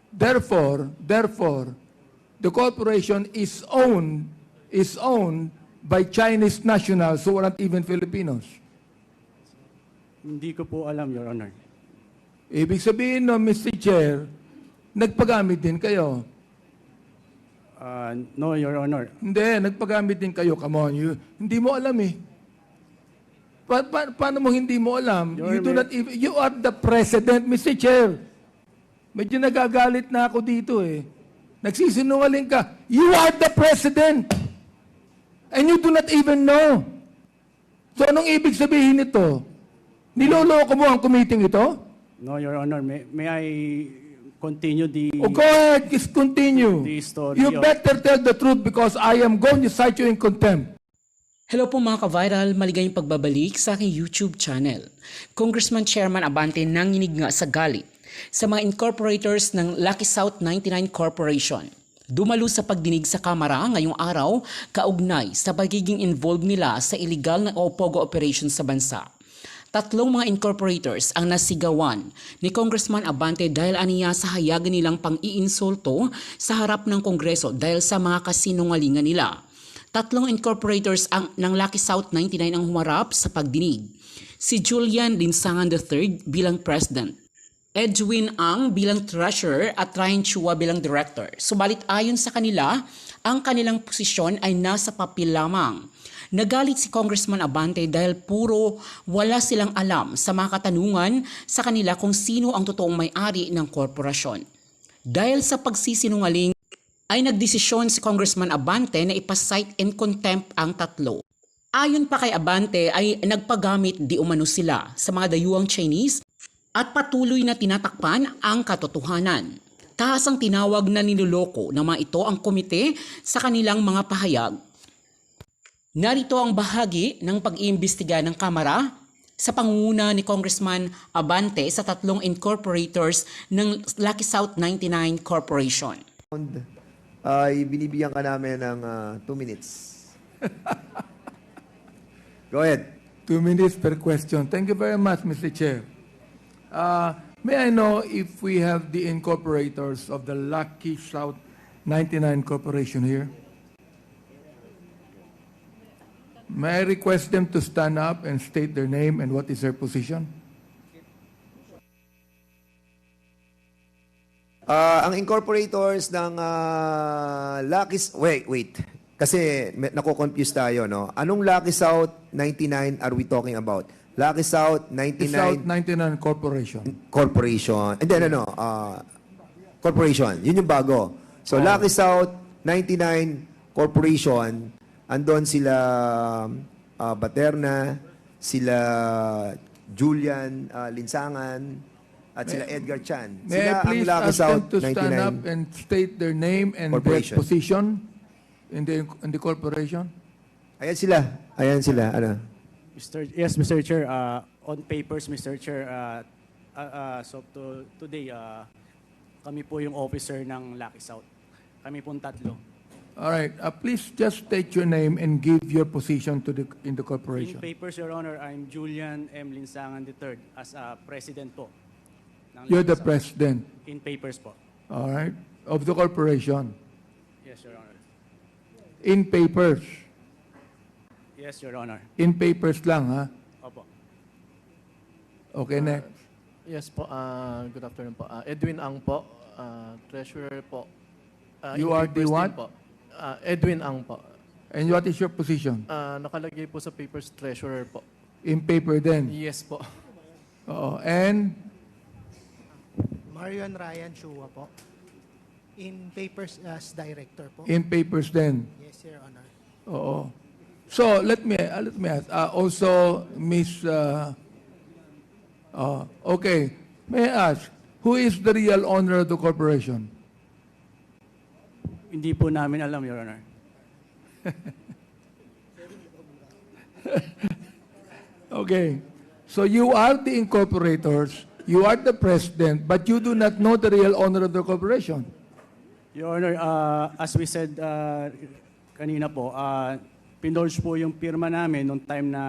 Therefore, the corporation is owned by Chinese nationals who are not even Filipinos. Hindi ko po alam, Your Honor. Ibig sabihin no, Mr. Chair, nagpagamit din kayo. No, Your Honor. Hindi, nagpagamit din kayo. Come on, hindi mo alam eh. Paano mo hindi mo alam? You are the president, Mr. Chair. Medyo nagagalit na ako dito eh. Nagsisinungaling ka. You are the president. And you do not even know. So anong ibig sabihin nito? Niloloko mo ang committee ito? No, Your Honor. May I continue the... Oh, go ahead. Just continue. The story You of- better tell the truth because I am going to cite you in contempt. Hello po mga ka-viral, maligayang pagbabalik sa aking YouTube channel. Congressman Chairman Abante nanginig nga sa galit sa mga incorporators ng Lucky South 99 Corporation. Dumalo sa pagdinig sa Kamara ngayong araw kaugnay sa pagiging involved nila sa illegal na OPOGO operation sa bansa. Tatlong mga incorporators ang nasigawan ni Congressman Abante dahil aniya sa hayagan nilang pang-iinsulto sa harap ng Kongreso dahil sa mga kasinungalingan nila. Tatlong incorporators ng Lucky South 99 ang humarap sa pagdinig. Si Julian Linsangan III bilang President, Edwin Ang bilang Treasurer at Ryan Chua bilang Director. Subalit ayon sa kanila, ang kanilang posisyon ay nasa papel lamang. Nagalit si Congressman Abante dahil puro wala silang alam sa mga katanungan sa kanila kung sino ang totoong may-ari ng korporasyon. Dahil sa pagsisinungaling, ay nagdesisyon si Congressman Abante na ipasight in contempt ang tatlo. Ayon pa kay Abante ay nagpagamit di umano sila sa mga dayuhang Chinese at patuloy na tinatakpan ang katotohanan. Tahas ang tinawag na niloloko ng mga ito ang komite sa kanilang mga pahayag. Narito ang bahagi ng pag-iimbestiga ng Kamara sa pangunguna ni Congressman Abante sa tatlong incorporators ng Lucky South 99 Corporation. Ay binibigyan ka namin ng 2 minutes. Go ahead. 2 minutes per question. Thank you very much, Mr. Chair. May I know if we have the incorporators of the Lucky South 99 Corporation here? May I request them to stand up and state their name and what is their position? Ang incorporators ng Lucky... Wait. Kasi nako-confuse tayo, no? Anong Lucky South 99 are we talking about? Lucky South 99... South 99 Corporation. Corporation. And then corporation. Yun yung bago. So, Lucky South 99 Corporation, andon sila Baterna, sila Julian Linsangan, at sila Edgar Chan. May I please ask them to stand up and state their name and their position in the corporation? Ayan sila. Ano? Yes, Mr. Chair. On papers, Mr. Chair, so today, kami po yung officer ng Lucky South. Kami pong tatlo. All right. Please just state your name and give your position in the corporation. In papers, Your Honor, I'm Julian M. Linsangan III as president po. You're the president. In papers po. All right. Of the corporation. Yes, Your Honor. In papers. Yes, Your Honor. In papers lang, ha? Opo. Okay, next. Yes po, good afternoon po. Edwin Ang po, treasurer po. You are the what? Po. Edwin Ang po. And what is your position? Nakalagay po sa papers, treasurer po. In paper then? Yes po. And? Marion Ryan Chua po. In papers as director po. In papers then? Yes, Your Honor. Oo. So, let me ask. Also, Miss... okay. May I ask, who is the real owner of the corporation? Hindi po namin alam, Your Honor. Okay. So, you are the incorporators, you are the president, but you do not know the real owner of the corporation. Your Honor, as we said kanina po, pinulge po yung pirma namin nung time na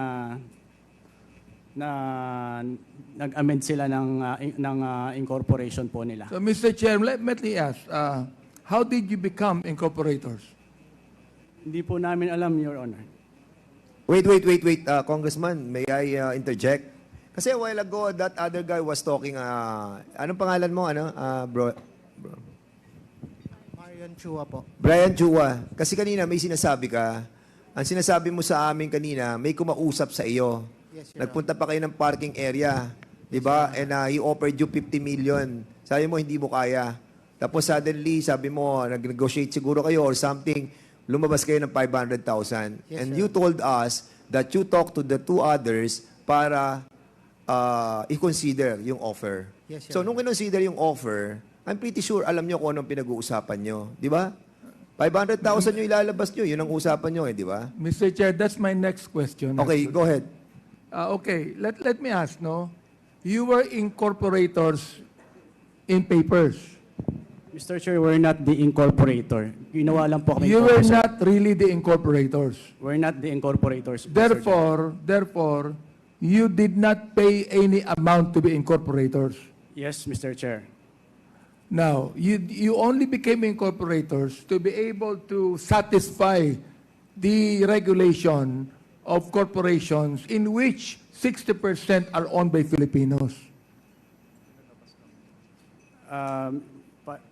na nag-amend sila ng incorporation po nila. So, Mr. Chair, let me ask, how did you become incorporators? Hindi po namin alam, Your Honor. Wait. Congressman, may I interject? Kasi a while ago, that other guy was talking, anong pangalan mo, bro? Marion Chua po. Brian Chua. Kasi kanina may sinasabi ka, ang sinasabi mo sa amin kanina, may kumausap sa iyo. Yes, Your Nagpunta pa kayo ng parking area, di ba? And he offered you 50 million. Sabi mo, hindi mo kaya. Tapos suddenly, sabi mo, nag-negotiate siguro kayo or something, lumabas kayo ng 500,000. Yes, And sir. you told us that you talked to the two others para i-consider yung offer. Yes, Your So, nung kinonsider yung offer, I'm pretty sure alam nyo kung anong pinag-uusapan nyo. Di ba? 500,000 yung ilalabas nyo. Yun ang usapan nyo di ba? Mr. Chair, that's my next question. Okay, go ahead. Okay, let me ask, no? You were incorporators in papers. Mr. Chair, we're not the incorporator. Ginawa lang po kami You were officer. not really the incorporators. We're not the incorporators. Mr. Chair. Therefore, you did not pay any amount to be incorporators. Yes, Mr. Chair. Now, you only became incorporators to be able to satisfy the regulation of corporations in which 60% are owned by Filipinos.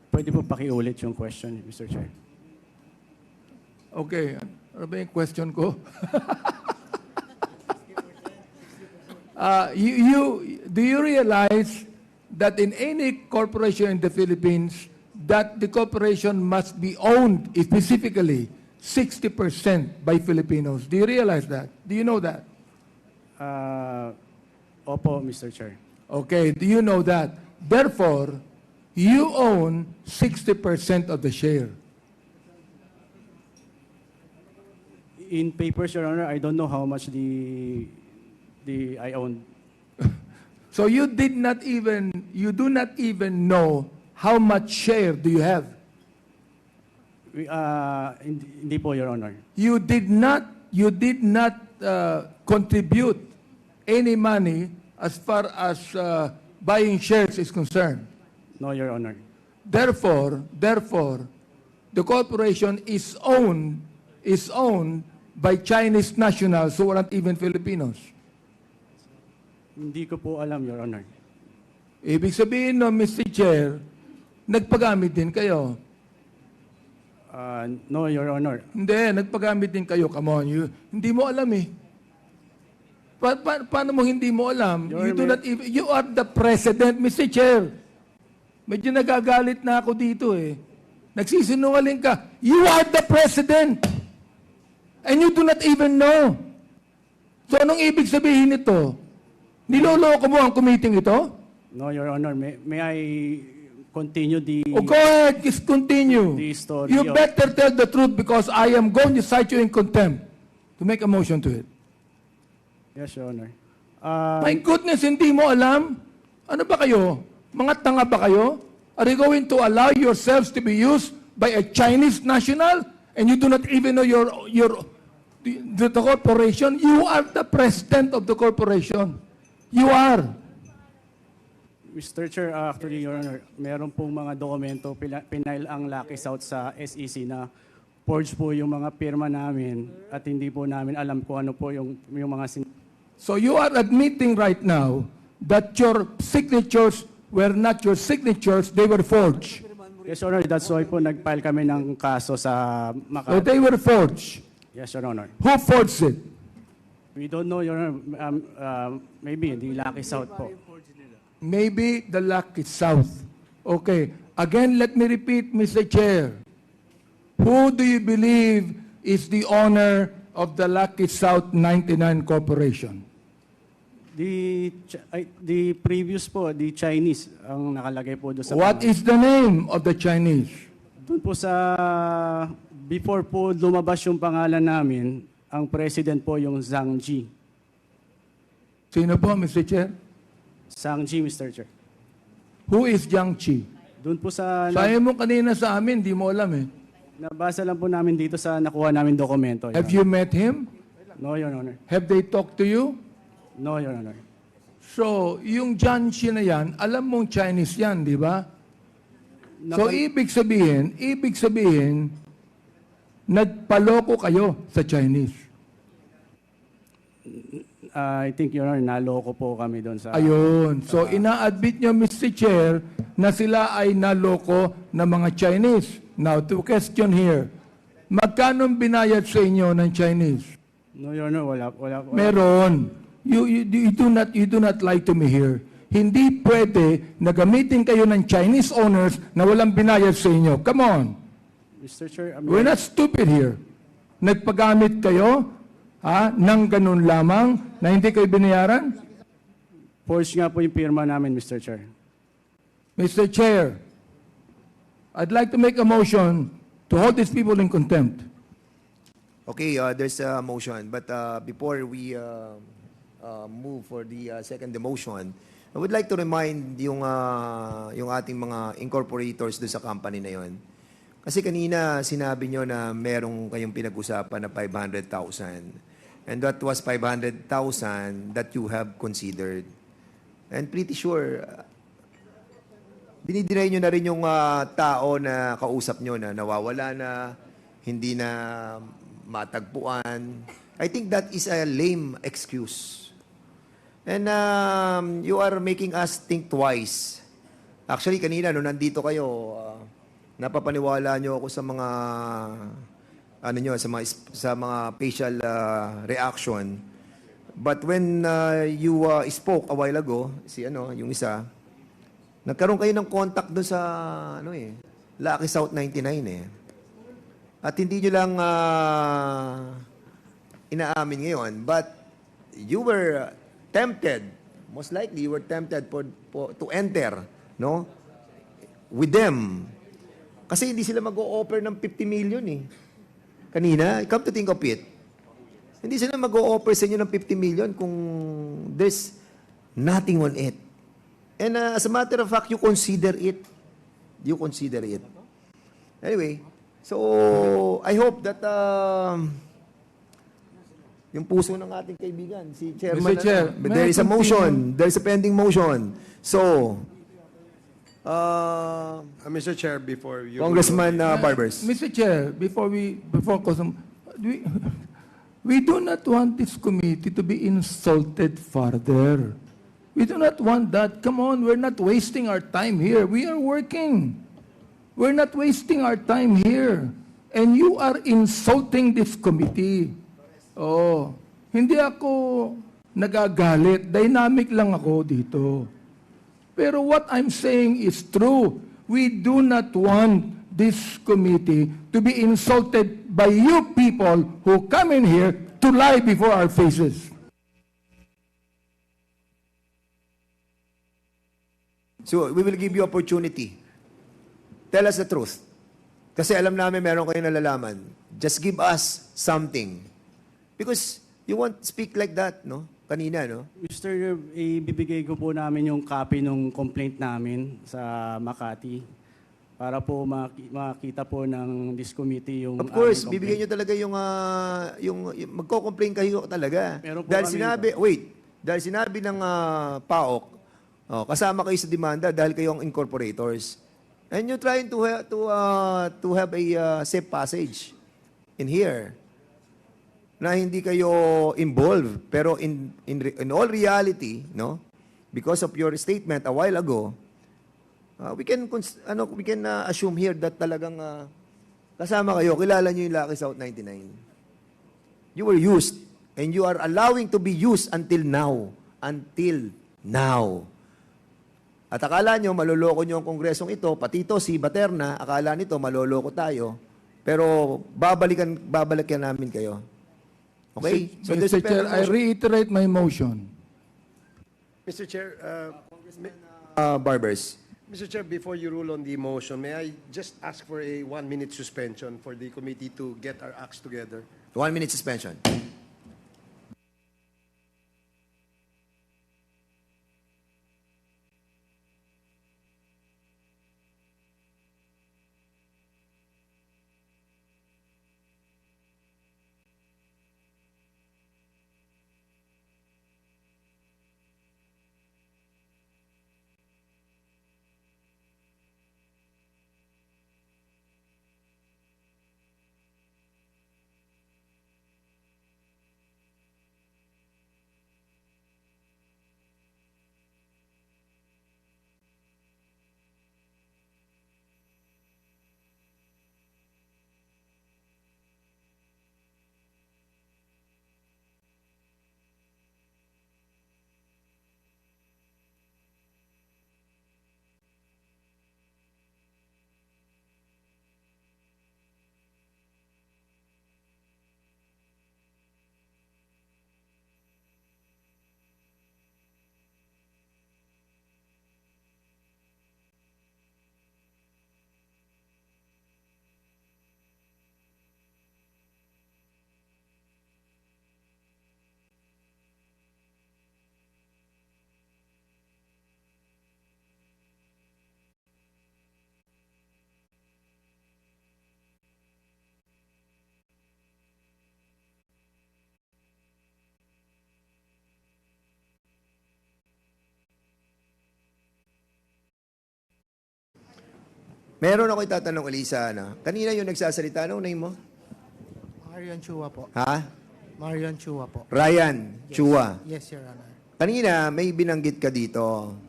Pwede po pakiulit yung question, Mr. Chair. Okay, ano ba yung question ko? Do you realize that in any corporation in the Philippines, that the corporation must be owned specifically 60% by Filipinos? Do you realize that? Do you know that? Opo, Mr. Chair. Okay, do you know that? Therefore, you own 60% of the share. In papers, Your Honor, I don't know how much I own. So you do not even know how much share do you have. Hindi po, Your Honor. You did not contribute any money as far as buying shares is concerned. No, Your Honor. Therefore, the corporation is owned by Chinese nationals who aren't even Filipinos. Hindi ko po alam, Your Honor. Ibig sabihin, no, Mr. Chair, nagpagamit din kayo. No, Your Honor. Hindi, nagpagamit din kayo. Come on, hindi mo alam eh. Paano mo hindi mo alam? You are the president, Mr. Chair. Medyo nagagalit na ako dito eh. Nagsisinungaling ka. You are the president. And you do not even know. So anong ibig sabihin nito? Niloloko mo ang committee ito? No, Your Honor. May I continue the... Oh, go ahead, just continue. The story You of- better tell the truth because I am going to cite you in contempt to make a motion to it. Yes, Your Honor. My goodness, hindi mo alam? Ano ba kayo? Mga tanga ba kayo? Are you going to allow yourselves to be used by a Chinese national and you do not even know the corporation? You are the president of the corporation. You are. Mr. Chair, actually, Your Honor, meron pong mga dokumento, pinail ang Lucky South sa SEC na forged po yung mga pirma namin at hindi po namin alam kung ano po yung mga So you are admitting right now that your signatures were not your signatures, they were forged. Yes, Your Honor, that's why po nag-file kami ng kaso sa So Makati. they were forged. Yes, Your Honor. Who forged it? We don't know, Your Honor. Maybe the Lucky South po. Maybe the Lucky South. Okay. Again, let me repeat, Mr. Chair. Who do you believe is the owner of the Lucky South 99 Corporation? The previous po, the Chinese, ang nakalagay po doon sa... What is the name of the Chinese? Doon po sa... Before po lumabas yung pangalan namin, ang president po yung Zhang Ji. Sino po, Mr. Chair? Zhang Ji, Mr. Chair. Who is Jiang Qi? Doon po sa... Sabi mo kanina sa amin, di mo alam eh. Nabasa lang po namin dito sa nakuha namin dokumento. Your Have you met him? Honor. No, Your Honor. Have they talked to you? No, Your Honor. So, yung Jiangxi na yan, alam mong Chinese yan, di ba? So, ibig sabihin, nagpaloko kayo sa Chinese. I think, Your Honor, naloko po kami doon sa... Ayun. So, ina-admit nyo, Mr. Chair, na sila ay naloko ng mga Chinese. Now, to question here, magkano binayad sa inyo ng Chinese? No, Your Honor, wala. Meron. You do not lie to me here. Hindi pwede na gamitin kayo ng Chinese owners na walang binayad sa inyo. Come on. Mr. Chair, We're not stupid here. Nagpagamit kayo ng ganun lamang na hindi kayo binayaran? forge nga po yung pirma namin, Mr. Chair. Mr. Chair, I'd like to make a motion to hold these people in contempt. Okay, there's a motion. But before we move for the second motion, I would like to remind yung ating mga incorporators doon sa company na yon. Kasi kanina sinabi nyo na merong kayong pinag-usapan na 500,000. And that was 500,000 that you have considered. And pretty sure, dinidinay nyo na rin yung tao na kausap nyo na nawawala na, hindi na matagpuan. I think that is a lame excuse. And you are making us think twice. Actually, kanina, nung nandito kayo, napapaniwala nyo ako sa mga sa mga facial reaction. But when you spoke a while ago, yung isa, nagkaroon kayo ng contact doon sa Lucky South 99 eh. At hindi nyo lang inaamin ngayon, but you were tempted, most likely you were tempted to enter, no? With them. Kasi hindi sila mag-o-offer ng 50 million eh. Kanina, come to think of it, hindi sila mag-o-offer sa inyo ng 50 million kung there's nothing on it. And as a matter of fact, you consider it. You consider it. Anyway, so I hope that yung puso ng ating kaibigan, si Chairman, Mr. Chair, there is a motion. There is a pending motion. So, Mr. Chair, before you... Congressman Barbers. Mr. Chair, we do not want this committee to be insulted further. We do not want that. Come on, we're not wasting our time here. We are working. We're not wasting our time here. And you are insulting this committee. Oh, hindi ako nagagalit. Dynamic lang ako dito. Pero what I'm saying is true. We do not want this committee to be insulted by you people who come in here to lie before our faces. So, we will give you opportunity. Tell us the truth. Kasi alam namin meron kayong nalalaman. Just give us something. Because you won't speak like that, no? Kanina, no? Mr. Ibibigay ko po namin yung copy ng complaint namin sa Makati para po makita po ng this committee yung... Of course, aming bibigyan nyo talaga yung magko-complain kayo talaga. Meron po Dahil kami dahil sinabi ng PAOK, kasama kayo sa demanda dahil kayo ang incorporators. And you're trying to have a safe passage in here na hindi kayo involved. Pero in all reality, no, because of your statement a while ago, we can assume here that talagang kasama kayo, kilala nyo yung Lucky South 99. You were used and you are allowing to be used until now. Until now. At akala nyo, maloloko nyo ang kongresong ito, pati ito, si Baterna, akala nito, maloloko tayo. Pero babalikan namin kayo. Okay? So there's Mr. Chair, I reiterate my motion. Mr. Chair, Barbers. Mr. Chair, before you rule on the motion, may I just ask for a 1-minute suspension for the committee to get our acts together? 1 minute suspension. Meron ako itatanong, Elisa. Kanina yung nagsasalita. Anong name mo? Marion Chua po. Ha? Marion Chua po. Ryan Chua. Yes, Your Honor. Kanina, may binanggit ka dito.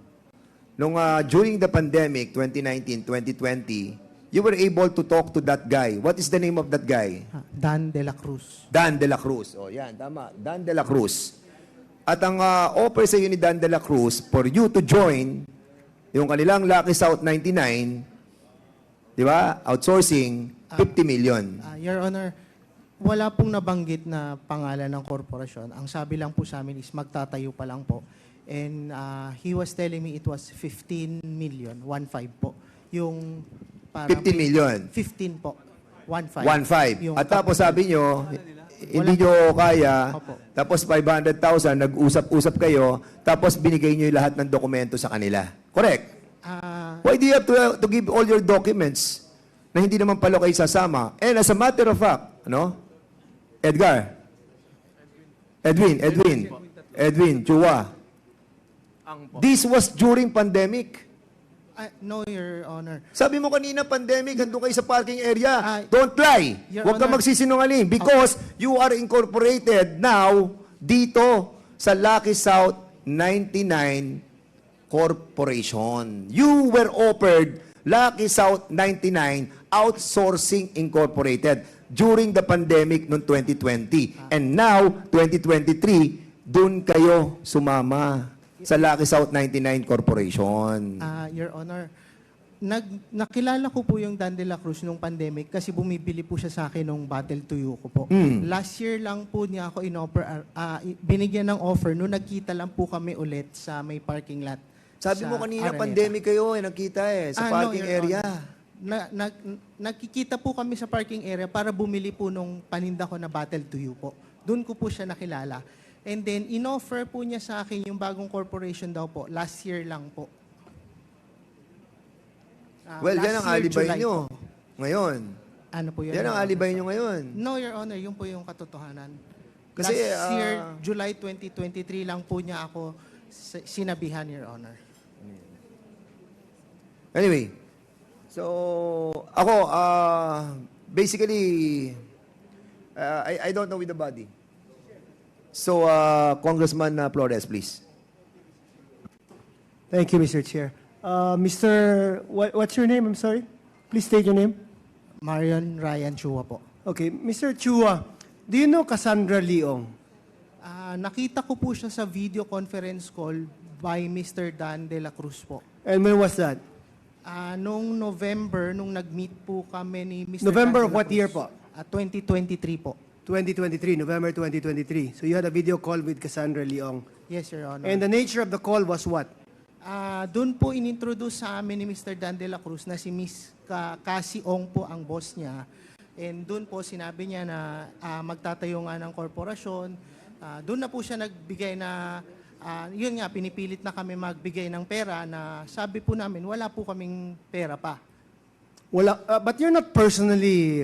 During the pandemic, 2019, 2020, you were able to talk to that guy. What is the name of that guy? Dan de la Cruz. Dan de la Cruz. O, yan, tama. Dan de la Cruz. At ang offer sa iyo ni Dan de la Cruz for you to join yung kanilang Lucky South 99, di ba? Outsourcing, 50 million. Your Honor, wala pong nabanggit na pangalan ng korporasyon. Ang sabi lang po sa amin is magtatayo pa lang po. And he was telling me it was 15 million, 1.5 po. Yung parang 50 million. 15 po. 1.5. 1.5. Yung At tapos sabi nyo, hindi nyo kaya, Opo. tapos 500,000, nag-usap-usap kayo, tapos binigay nyo yung lahat ng dokumento sa kanila. Correct? Why do you have to give all your documents na hindi naman pala kayo sasama? And as a matter of fact, Edwin, Chua, this was during pandemic. no, Your Honor. Sabi mo kanina, pandemic, handun kayo sa parking area. Ah, Don't lie. Your Huwag ka Honor. magsisinungaling because you are incorporated now dito sa Lucky South 99 Corporation. You were offered Lucky South 99 Outsourcing Incorporated during the pandemic noong 2020. And now, 2023, dun kayo sumama sa Lucky South 99 Corporation. Your Honor, nakilala ko po yung Dan de la Cruz nung pandemic kasi bumibili po siya sa akin nung Battle Tuyo ko po. Last year lang po niya ako binigyan ng offer nung nagkita lang po kami ulit sa may parking lot. Sabi sa mo kanina, Araneta. pandemic kayo, nakita sa parking Your area. Honor. Nagkikita po kami sa parking area para bumili po nung paninda ko na Battle Tuyo po. Doon ko po siya nakilala. And then, in-offer po niya sa akin yung bagong corporation daw po. Last year lang po. Well, Last yan ang year, alibay July nyo. po. Ngayon. Ano po yun? Yan ang Your alibay Honor? nyo ngayon. No, Your Honor. Yun po yung katotohanan. Kasi, Last year, July 2023 lang po niya ako sinabihan, Your Honor. Anyway, so, ako, basically, I don't know with the body. So, Congressman Flores, please. Thank you, Mr. Chair. What's your name? I'm sorry. Please state your name. Marion Ryan Chua po. Okay, Mr. Chua, do you know Cassandra Leong? Nakita ko po siya sa video conference call by Mr. Dan de la Cruz po. And when was that? Nung November, nung nag-meet po kami ni Mr. November Dan de of la what Cruz. year po? 2023 po. 2023, November 2023. So you had a video call with Cassandra Leong. Yes, Your Honor. And the nature of the call was what? Doon po inintroduce sa amin ni Mr. Dan de la Cruz na si Miss Cassie Ong po ang boss niya. And doon po sinabi niya na magtatayo nga ng korporasyon. Doon na po siya nagbigay na, yun nga, pinipilit na kami magbigay ng pera na sabi po namin, wala po kaming pera pa. But you're not personally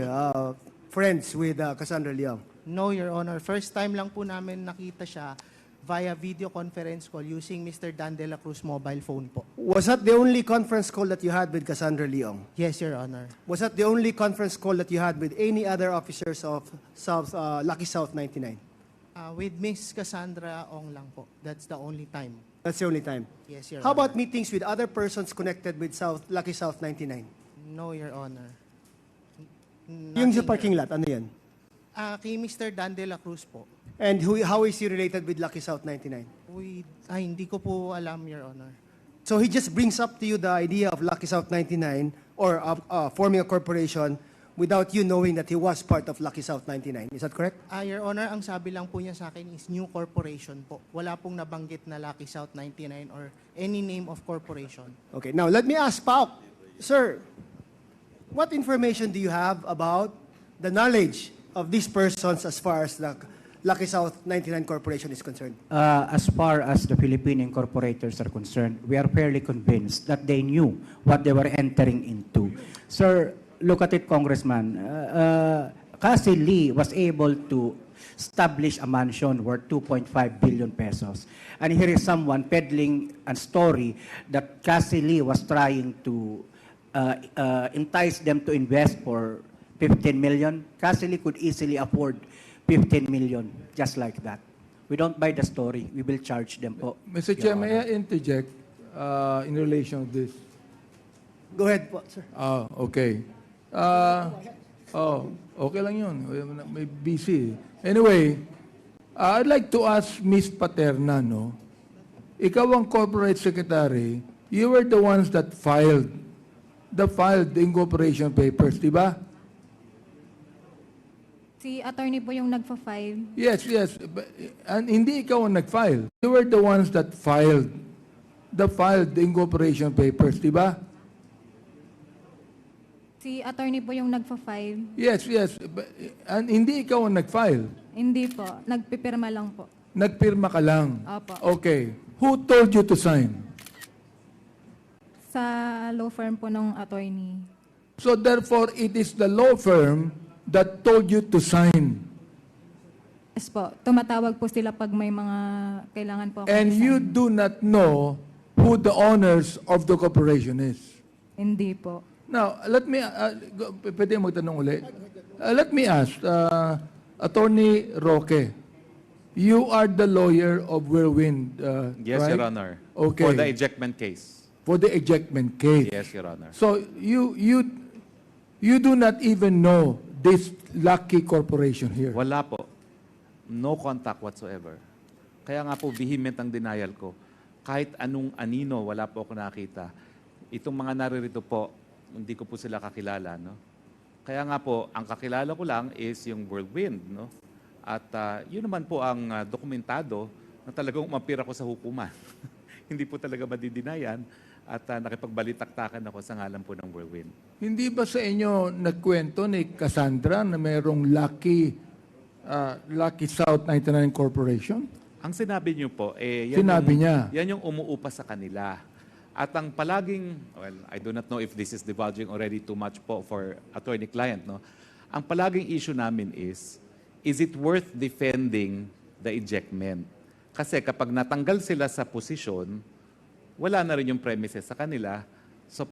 friends with Cassandra Leong. No, Your Honor. First time lang po namin nakita siya via video conference call using Mr. Dan de la Cruz mobile phone po. Was that the only conference call that you had with Cassandra Leong? Yes, Your Honor. Was that the only conference call that you had with any other officers of Lucky South 99? With Miss Cassandra Ong lang po. That's the only time. That's the only time. Yes, Your How Honor. about meetings with other persons connected with Lucky South 99? No, Your Honor. Yung sa parking lot, ano yan? Kay Mr. Dan de la Cruz po. And how is he related with Lucky South 99? Hindi ko po alam, Your Honor. So he just brings up to you the idea of Lucky South 99 or forming a corporation without you knowing that he was part of Lucky South 99. Is that correct? Your Honor, ang sabi lang po niya sa akin is new corporation po. Wala pong nabanggit na Lucky South 99 or any name of corporation. Okay, now let me ask Pauk. Sir, what information do you have about the knowledge of these persons as far as the Lucky South 99 Corporation is concerned? As far as the Philippine incorporators are concerned, we are fairly convinced that they knew what they were entering into. Sir, look at it, Congressman. Cassie Lee was able to establish a mansion worth 2.5 billion pesos. And here is someone peddling a story that Cassie Lee was trying to entice them to invest for 15 million, Castle could easily afford 15 million, just like that. We don't buy the story. We will charge them po. Mr. Chair, may I interject in relation to this? Go ahead po, sir. Okay. Okay lang yun. May busy. Anyway, I'd like to ask Ms. Paterna, no? Ikaw ang corporate secretary. You were the ones that filed the incorporation papers, di ba? Si attorney po yung nagfa-file. Yes. And hindi ikaw ang nag-file. You were the ones that filed the incorporation papers, di ba? Si attorney po yung nagfa-file. Yes. And hindi ikaw ang nag-file. Hindi po. Nagpipirma lang po. Nagpirma ka lang. Opo. Okay. Who told you to sign? Sa law firm po ng attorney. So therefore, it is the law firm that told you to sign. Yes po. Tumatawag po sila pag may mga kailangan po ako And i-sign. you do not know who the owners of the corporation is. Hindi po. Now, let me, pwede magtanong ulit. Let me ask, Attorney Roque, you are the lawyer of Whirlwind, Yes, right? Your Honor. Okay. For the ejectment case. For the ejectment case. Yes, Your Honor. So you do not even know this Lucky Corporation here. Wala po. No contact whatsoever. Kaya nga po, vehement ang denial ko. Kahit anong anino, wala po ako nakita. Itong mga naririto po, hindi ko po sila kakilala. No? Kaya nga po, ang kakilala ko lang is yung Whirlwind. No? At yun naman po ang dokumentado na talagang umapir ako sa hukuman. Hindi po talaga madidinayan at nakipagbalitaktakan ako sa ngalan po ng Whirlwind. Hindi ba sa inyo nagkwento ni Cassandra na mayroong Lucky South 99 Corporation? Ang sinabi niyo po, Sinabi niya. Yan yung umuupa sa kanila. At ang palaging, well, I do not know if this is divulging already too much po for attorney-client, no? Ang palaging issue namin is it worth defending the ejectment? Kasi kapag natanggal sila sa posisyon, wala na rin yung premises sa kanila